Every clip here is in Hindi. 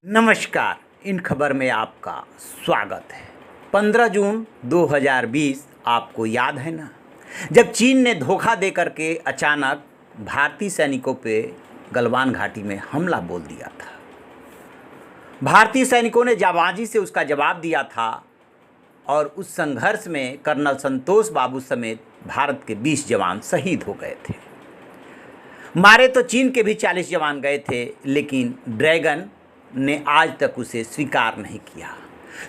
नमस्कार। इन खबर में आपका स्वागत है। 15 जून 2020 आपको याद है ना, जब चीन ने धोखा दे करके अचानक भारतीय सैनिकों पे गलवान घाटी में हमला बोल दिया था। भारतीय सैनिकों ने जाबाजी से उसका जवाब दिया था और उस संघर्ष में कर्नल संतोष बाबू समेत भारत के 20 जवान शहीद हो गए थे। मारे तो चीन के भी 40 जवान गए थे, लेकिन ड्रैगन ने आज तक उसे स्वीकार नहीं किया।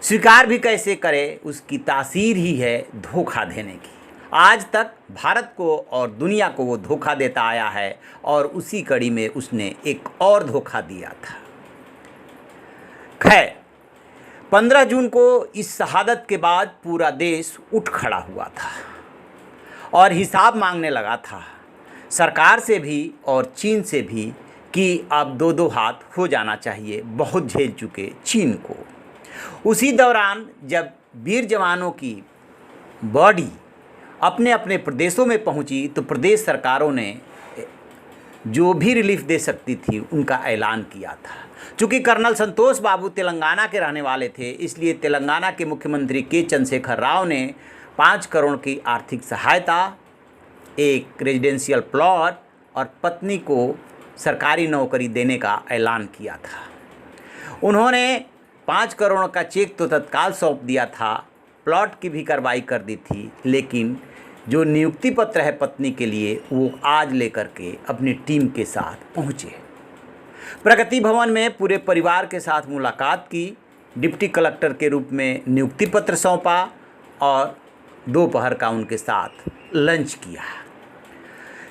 स्वीकार भी कैसे करे, उसकी तासीर ही है धोखा देने की। आज तक भारत को और दुनिया को वो धोखा देता आया है और उसी कड़ी में उसने एक और धोखा दिया था। खैर, 15 जून को इस शहादत के बाद पूरा देश उठ खड़ा हुआ था और हिसाब मांगने लगा था, सरकार से भी और चीन से भी, कि अब दो दो हाथ हो जाना चाहिए, बहुत झेल चुके चीन को। उसी दौरान जब वीर जवानों की बॉडी अपने अपने प्रदेशों में पहुंची तो प्रदेश सरकारों ने जो भी रिलीफ दे सकती थी उनका ऐलान किया था। चूँकि कर्नल संतोष बाबू तेलंगाना के रहने वाले थे, इसलिए तेलंगाना के मुख्यमंत्री के चंद्रशेखर राव ने 5 करोड़ की आर्थिक सहायता, एक रेजिडेंशियल प्लॉट और पत्नी को सरकारी नौकरी देने का ऐलान किया था। उन्होंने 5 करोड़ का चेक तो तत्काल सौंप दिया था, प्लॉट की भी कार्रवाई कर दी थी, लेकिन जो नियुक्ति पत्र है पत्नी के लिए वो आज लेकर के अपनी टीम के साथ पहुँचे। प्रगति भवन में पूरे परिवार के साथ मुलाकात की, डिप्टी कलेक्टर के रूप में नियुक्ति पत्र सौंपा और दोपहर का उनके साथ लंच किया।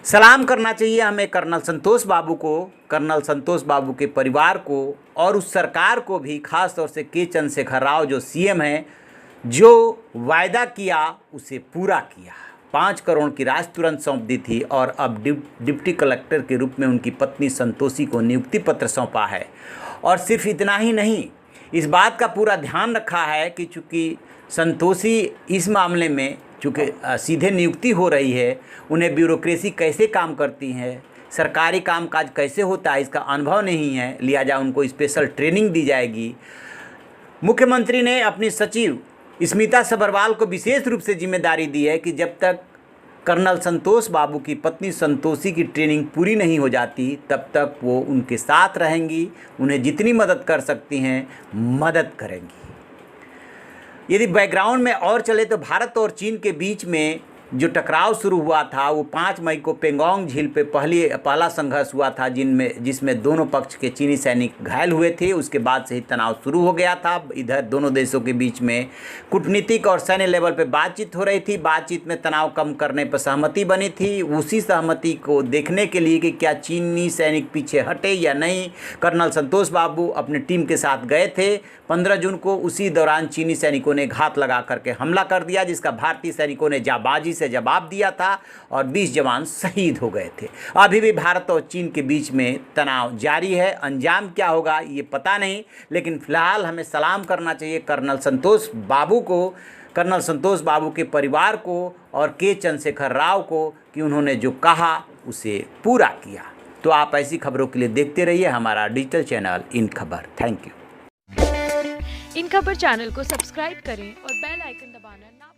सलाम करना चाहिए हमें कर्नल संतोष बाबू को, कर्नल संतोष बाबू के परिवार को और उस सरकार को भी, खास तौर से के चंद्रशेखर राव जो सीएम हैं, जो वायदा किया उसे पूरा किया। 5 करोड़ की राशि तुरंत सौंप दी थी और अब डिप्टी कलेक्टर के रूप में उनकी पत्नी संतोषी को नियुक्ति पत्र सौंपा है। और सिर्फ इतना ही नहीं, इस बात का पूरा ध्यान रखा है कि चूँकि संतोषी इस मामले में चूँकि सीधे नियुक्ति हो रही है, उन्हें ब्यूरोक्रेसी कैसे काम करती है, सरकारी कामकाज कैसे होता है, इसका अनुभव नहीं है, लिहाजा उनको स्पेशल ट्रेनिंग दी जाएगी। मुख्यमंत्री ने अपनी सचिव स्मिता सभरवाल को विशेष रूप से जिम्मेदारी दी है कि जब तक कर्नल संतोष बाबू की पत्नी संतोषी की ट्रेनिंग पूरी नहीं हो जाती तब तक वो उनके साथ रहेंगी, उन्हें जितनी मदद कर सकती हैं मदद करेंगी। यदि बैकग्राउंड में और चले तो भारत और चीन के बीच में जो टकराव शुरू हुआ था वो 5 मई को पेंगोंग झील पे पहला संघर्ष हुआ था, जिसमें दोनों पक्ष के चीनी सैनिक घायल हुए थे। उसके बाद से ही तनाव शुरू हो गया था। इधर दोनों देशों के बीच में कूटनीतिक और सैन्य लेवल पे बातचीत हो रही थी। बातचीत में तनाव कम करने पर सहमति बनी थी। उसी सहमति को देखने के लिए कि क्या चीनी सैनिक पीछे हटे या नहीं, कर्नल संतोष बाबू अपनी टीम के साथ गए थे 15 जून को। उसी दौरान चीनी सैनिकों ने घात लगा करके हमला कर दिया, जिसका भारतीय सैनिकों ने जाबाजी से जवाब दिया था और 20 जवान शहीद हो गए थे। अभी भी भारत और चीन के बीच में तनाव जारी है। अंजाम क्या होगा ये पता नहीं, लेकिन फिलहाल हमें सलाम करना चाहिए कर्नल संतोष बाबू को, कर्नल संतोष बाबू के परिवार को और के चंद्रशेखर राव को कि उन्होंने जो कहा उसे पूरा किया। तो आप ऐसी खबरों के लिए देखते रहिए हमारा डिजिटल चैनल इन खबर। Thank you. इन खबर चैनल को सब्सक्राइब करें और बेल आइकन दबाना ना